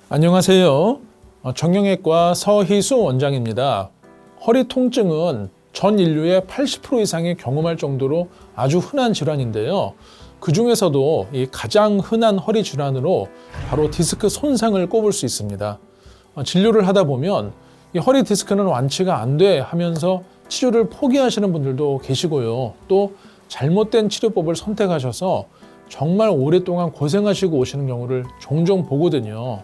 안녕하세요. 정형외과 서희수 원장입니다. 허리 통증은 전 인류의 80% 이상이 경험할 정도로 아주 흔한 질환인데요. 그 중에서도 이 가장 흔한 허리 질환으로 바로 디스크 손상을 꼽을 수 있습니다. 진료를 하다 보면 이 허리 디스크는 완치가 안 돼 하면서 치료를 포기하시는 분들도 계시고요. 또 잘못된 치료법을 선택하셔서 정말 오랫동안 고생하시고 오시는 경우를 종종 보거든요.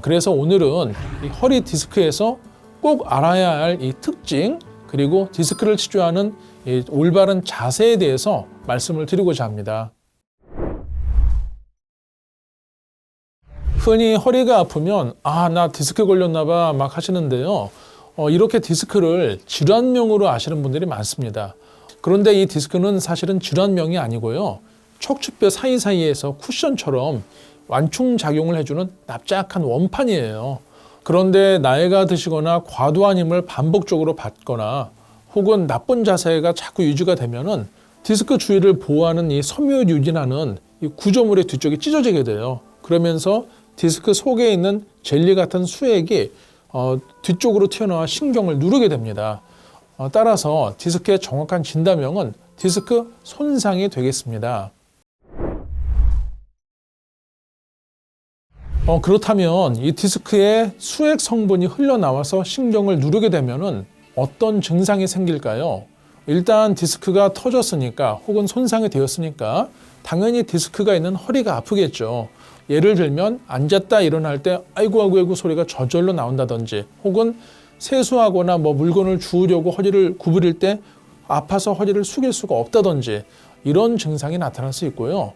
그래서 오늘은 이 허리 디스크에서 꼭 알아야 할 이 특징, 그리고 디스크를 치료하는 이 올바른 자세에 대해서 말씀을 드리고자 합니다. 흔히 허리가 아프면 나 디스크 걸렸나 봐 막 하시는데요. 이렇게 디스크를 질환명으로 아시는 분들이 많습니다. 그런데 이 디스크는 사실은 질환명이 아니고요. 척추뼈 사이사이에서 쿠션처럼 완충작용을 해주는 납작한 원판이에요. 그런데 나이가 드시거나 과도한 힘을 반복적으로 받거나 혹은 나쁜 자세가 자꾸 유지가 되면은 디스크 주위를 보호하는 이 섬유유연하는 이 구조물의 뒤쪽이 찢어지게 돼요. 그러면서 디스크 속에 있는 젤리 같은 수액이 뒤쪽으로 튀어나와 신경을 누르게 됩니다. 따라서 디스크의 정확한 진단명은 디스크 손상이 되겠습니다. 그렇다면 이 디스크에 수액 성분이 흘러나와서 신경을 누르게 되면은 어떤 증상이 생길까요? 일단 디스크가 터졌으니까 혹은 손상이 되었으니까 당연히 디스크가 있는 허리가 아프겠죠. 예를 들면 앉았다 일어날 때 아이고 소리가 저절로 나온다든지, 혹은 세수하거나 물건을 주우려고 허리를 구부릴 때 아파서 허리를 숙일 수가 없다든지 이런 증상이 나타날 수 있고요.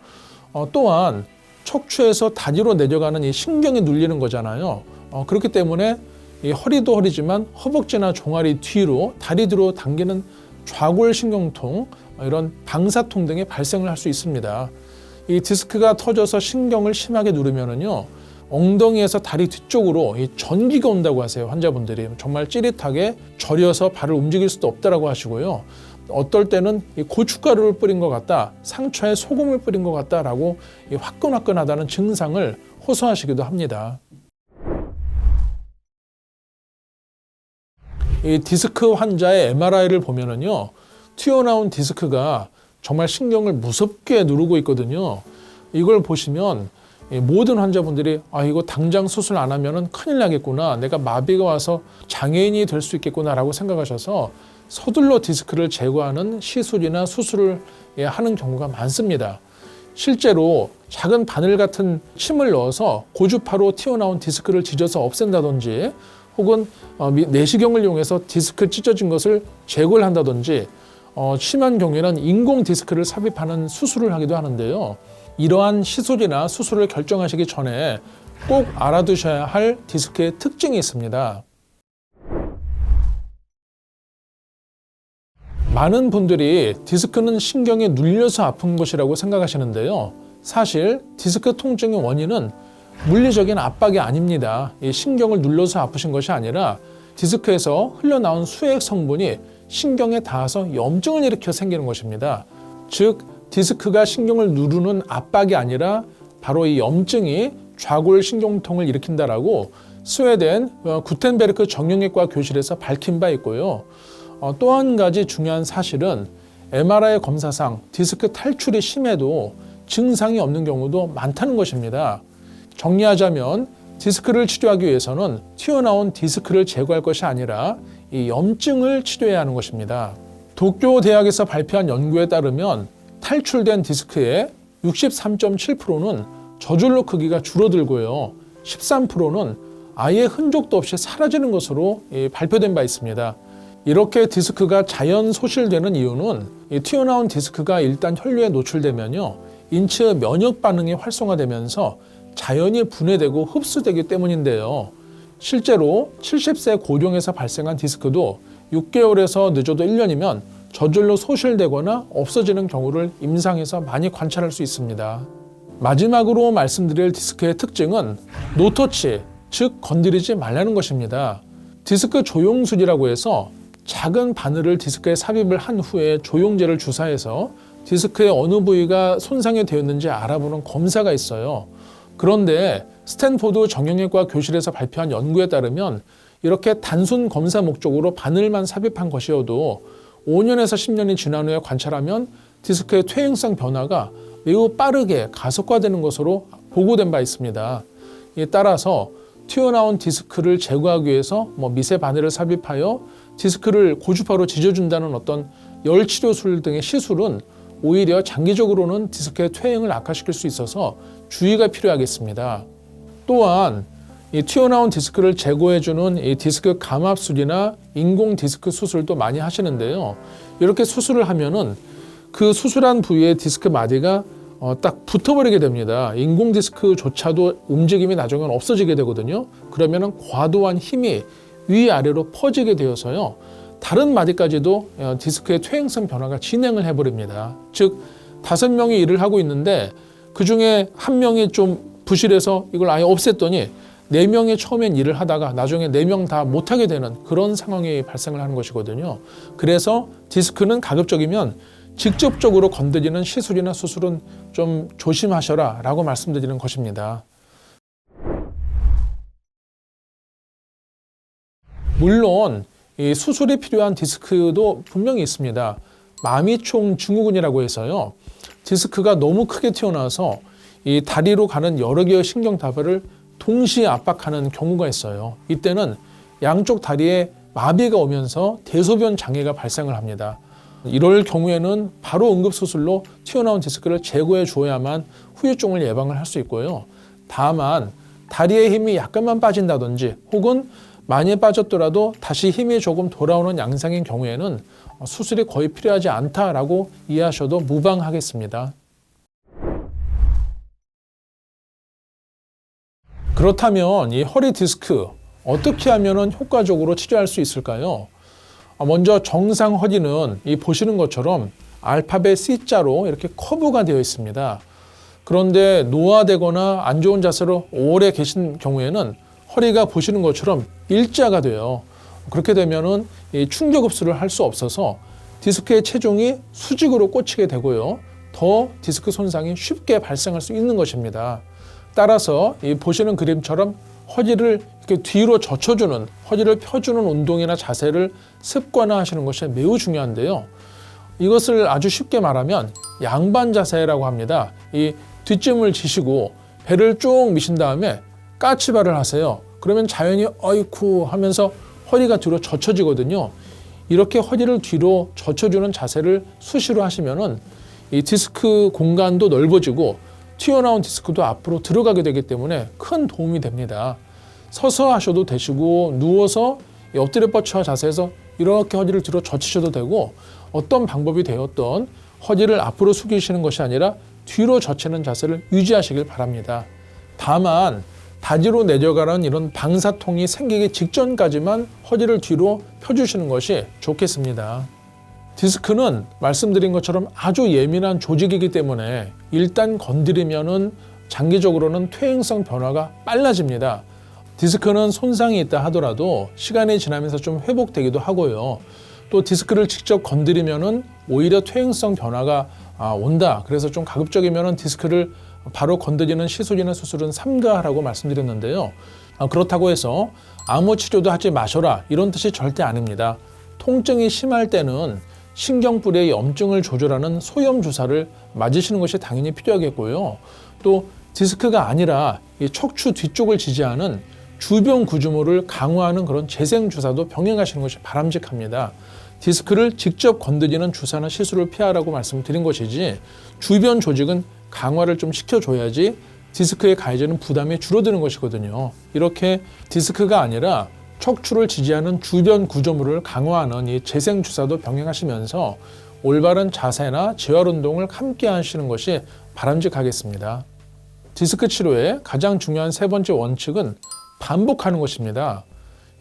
또한 척추에서 다리로 내려가는 이 신경이 눌리는 거잖아요. 그렇기 때문에 이 허리도 허리지만 허벅지나 종아리 뒤로 다리 뒤로 당기는 좌골신경통, 이런 방사통 등이 발생을 할 수 있습니다. 이 디스크가 터져서 신경을 심하게 누르면은요, 엉덩이에서 다리 뒤쪽으로 이 전기가 온다고 하세요. 환자분들이 정말 찌릿하게 저려서 발을 움직일 수도 없다라고 하시고요. 어떨 때는 이 고춧가루를 뿌린 것 같다, 상처에 소금을 뿌린 것 같다라고 이 화끈화끈하다는 증상을 호소하시기도 합니다. 이 디스크 환자의 MRI를 보면은요, 튀어나온 디스크가 정말 신경을 무섭게 누르고 있거든요. 이걸 보시면 모든 환자분들이 이거 당장 수술 안 하면은 큰일 나겠구나, 내가 마비가 와서 장애인이 될 수 있겠구나라고 생각하셔서 서둘러 디스크를 제거하는 시술이나 수술을 하는 경우가 많습니다. 실제로 작은 바늘 같은 침을 넣어서 고주파로 튀어나온 디스크를 지져서 없앤다든지, 혹은 내시경을 이용해서 디스크 찢어진 것을 제거를 한다든지, 심한 경우에는 인공 디스크를 삽입하는 수술을 하기도 하는데요. 이러한 시술이나 수술을 결정하시기 전에 꼭 알아두셔야 할 디스크의 특징이 있습니다. 많은 분들이 디스크는 신경에 눌려서 아픈 것이라고 생각하시는데요. 사실 디스크 통증의 원인은 물리적인 압박이 아닙니다. 이 신경을 눌러서 아프신 것이 아니라 디스크에서 흘러나온 수액 성분이 신경에 닿아서 염증을 일으켜 생기는 것입니다. 즉, 디스크가 신경을 누르는 압박이 아니라 바로 이 염증이 좌골신경통을 일으킨다라고 스웨덴 구텐베르크 정형외과 교실에서 밝힌 바 있고요. 또 한 가지 중요한 사실은 MRI 검사상 디스크 탈출이 심해도 증상이 없는 경우도 많다는 것입니다. 정리하자면 디스크를 치료하기 위해서는 튀어나온 디스크를 제거할 것이 아니라 이 염증을 치료해야 하는 것입니다. 도쿄 대학에서 발표한 연구에 따르면 탈출된 디스크의 63.7%는 저절로 크기가 줄어들고요, 13%는 아예 흔적도 없이 사라지는 것으로 발표된 바 있습니다. 이렇게 디스크가 자연 소실되는 이유는 이 튀어나온 디스크가 일단 혈류에 노출되면요, 인체 면역 반응이 활성화되면서 자연히 분해되고 흡수되기 때문인데요. 실제로 70세 고령에서 발생한 디스크도 6개월에서 늦어도 1년이면 저절로 소실되거나 없어지는 경우를 임상에서 많이 관찰할 수 있습니다. 마지막으로 말씀드릴 디스크의 특징은 노터치, 즉 건드리지 말라는 것입니다. 디스크 조용술이라고 해서 작은 바늘을 디스크에 삽입을 한 후에 조용제를 주사해서 디스크의 어느 부위가 손상이 되었는지 알아보는 검사가 있어요. 그런데 스탠포드 정형외과 교실에서 발표한 연구에 따르면 이렇게 단순 검사 목적으로 바늘만 삽입한 것이어도 5년에서 10년이 지난 후에 관찰하면 디스크의 퇴행성 변화가 매우 빠르게 가속화되는 것으로 보고된 바 있습니다. 이에 따라서 튀어나온 디스크를 제거하기 위해서 미세 바늘을 삽입하여 디스크를 고주파로 지져준다는 어떤 열치료술 등의 시술은 오히려 장기적으로는 디스크의 퇴행을 악화시킬 수 있어서 주의가 필요하겠습니다. 또한 이 튀어나온 디스크를 제거해주는 이 디스크 감압술이나 인공 디스크 수술도 많이 하시는데요. 이렇게 수술을 하면은 그 수술한 부위에 디스크 마디가 딱 붙어버리게 됩니다. 인공 디스크조차도 움직임이 나중에는 없어지게 되거든요. 그러면은 과도한 힘이 위아래로 퍼지게 되어서요. 다른 마디까지도 디스크의 퇴행성 변화가 진행을 해버립니다. 즉 5명이 일을 하고 있는데 그중에 1명이 좀 부실해서 이걸 아예 없앴더니 4명이 처음엔 일을 하다가 나중에 4명 다 못하게 되는 그런 상황이 발생을 하는 것이거든요. 그래서 디스크는 가급적이면 직접적으로 건드리는 시술이나 수술은 좀 조심하셔라 라고 말씀드리는 것입니다. 물론 이 수술이 필요한 디스크도 분명히 있습니다. 마미총 증후군이라고 해서요. 디스크가 너무 크게 튀어나와서 이 다리로 가는 여러 개의 신경다발을 동시에 압박하는 경우가 있어요. 이때는 양쪽 다리에 마비가 오면서 대소변 장애가 발생을 합니다. 이럴 경우에는 바로 응급수술로 튀어나온 디스크를 제거해 주어야만 후유증을 예방을 할 수 있고요. 다만 다리에 힘이 약간만 빠진다든지 혹은 많이 빠졌더라도 다시 힘이 조금 돌아오는 양상인 경우에는 수술이 거의 필요하지 않다라고 이해하셔도 무방하겠습니다. 그렇다면 이 허리 디스크 어떻게 하면 효과적으로 치료할 수 있을까요? 먼저 정상 허리는 이 보시는 것처럼 알파벳 C자로 이렇게 커브가 되어 있습니다. 그런데 노화되거나 안 좋은 자세로 오래 계신 경우에는 허리가 보시는 것처럼 일자가 돼요. 그렇게 되면은 이 충격 흡수를 할 수 없어서 디스크의 체중이 수직으로 꽂히게 되고요. 더 디스크 손상이 쉽게 발생할 수 있는 것입니다. 따라서 이 보시는 그림처럼 허리를 이렇게 뒤로 젖혀주는, 허리를 펴주는 운동이나 자세를 습관화하시는 것이 매우 중요한데요. 이것을 아주 쉽게 말하면 양반 자세라고 합니다. 이 뒷짐을 지시고 배를 쭉 미신 다음에 까치발을 하세요. 그러면 자연히 어이쿠 하면서 허리가 뒤로 젖혀지거든요. 이렇게 허리를 뒤로 젖혀주는 자세를 수시로 하시면은 이 디스크 공간도 넓어지고 튀어나온 디스크도 앞으로 들어가게 되기 때문에 큰 도움이 됩니다. 서서 하셔도 되시고 누워서 엎드려 뻗쳐 자세에서 이렇게 허리를 뒤로 젖히셔도 되고 어떤 방법이 되었던 허리를 앞으로 숙이시는 것이 아니라 뒤로 젖히는 자세를 유지하시길 바랍니다. 다만 다리로 내려가는 이런 방사통이 생기기 직전까지만 허리를 뒤로 펴주시는 것이 좋겠습니다. 디스크는 말씀드린 것처럼 아주 예민한 조직이기 때문에 일단 건드리면은 장기적으로는 퇴행성 변화가 빨라집니다. 디스크는 손상이 있다 하더라도 시간이 지나면서 좀 회복되기도 하고요. 또 디스크를 직접 건드리면은 오히려 퇴행성 변화가 온다. 그래서 좀 가급적이면은 디스크를 바로 건드리는 시술이나 수술은 삼가라고 말씀드렸는데요. 그렇다고 해서 아무 치료도 하지 마셔라 이런 뜻이 절대 아닙니다. 통증이 심할 때는 신경뿌리의 염증을 조절하는 소염 주사를 맞으시는 것이 당연히 필요하겠고요. 또 디스크가 아니라 이 척추 뒤쪽을 지지하는 주변 구조물을 강화하는 그런 재생 주사도 병행하시는 것이 바람직합니다. 디스크를 직접 건드리는 주사나 시술을 피하라고 말씀드린 것이지 주변 조직은 강화를 좀 시켜줘야지 디스크에 가해지는 부담이 줄어드는 것이거든요. 이렇게 디스크가 아니라 척추를 지지하는 주변 구조물을 강화하는 이 재생 주사도 병행하시면서 올바른 자세나 재활 운동을 함께 하시는 것이 바람직하겠습니다. 디스크 치료의 가장 중요한 세 번째 원칙은 반복하는 것입니다.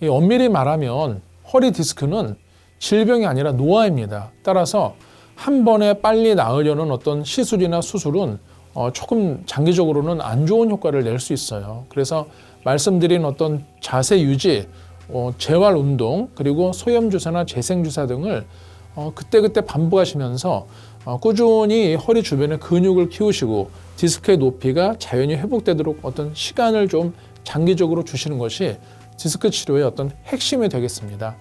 엄밀히 말하면 허리 디스크는 질병이 아니라 노화입니다. 따라서 한 번에 빨리 나으려는 어떤 시술이나 수술은 조금 장기적으로는 안 좋은 효과를 낼 수 있어요. 그래서 말씀드린 어떤 자세 유지, 재활 운동, 그리고 소염 주사나 재생 주사 등을 그때그때 반복하시면서 꾸준히 허리 주변의 근육을 키우시고 디스크의 높이가 자연히 회복되도록 어떤 시간을 좀 장기적으로 주시는 것이 디스크 치료의 어떤 핵심이 되겠습니다.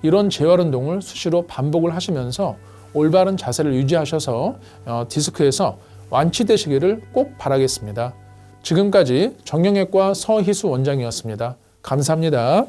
이런 재활 운동을 수시로 반복을 하시면서 올바른 자세를 유지하셔서 디스크에서 완치되시기를 꼭 바라겠습니다. 지금까지 정형외과 서희수 원장이었습니다. 감사합니다.